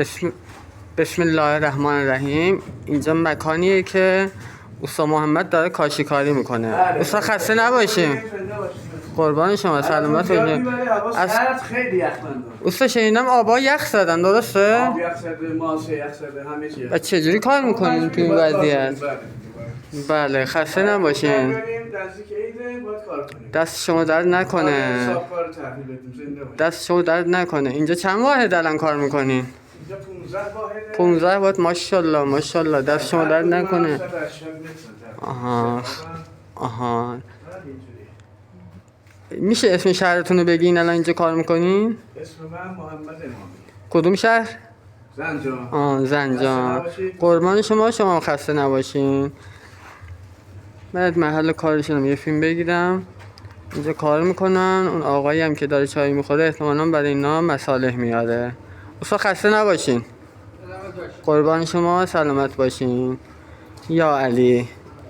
بسم, بسم الله الرحمن الرحیم. اینجا مکانیه که استاد محمد داره کاشیکاری میکنه. استاد خسته نباشیم. قربان شما، سلامت باشین. خیلی یخ داره. استاد شنیدم آبا یخ زدن، درسته؟ آب یخ زده، ماسه یخ زده، همه چی. و چجوری کار میکنین تو این وضعیت؟ بله، خسته نباشین. دست شما درد نکنه. دست شما درد نکنه. اینجا چند واحد الان کار میکنین؟ 15 واحد. ماشاءالله ماشاءالله، دست شما درد نکنه. آها. میشه اسم شهرتون رو بگین الان اینجا کار میکنین؟ اسم من محمد امامی. کدوم شهر؟ زنجان. زنجان. قربان شما خسته نباشین. بعد محل کارشون یه فیلم بگیرم. اینجا کار میکنن. اون آقایی هم که داره چای میخوره احتمالاً برای اینا مصالح میاره. استاد خسته نباشین. قربان شما، سلامت باشین. یا علی.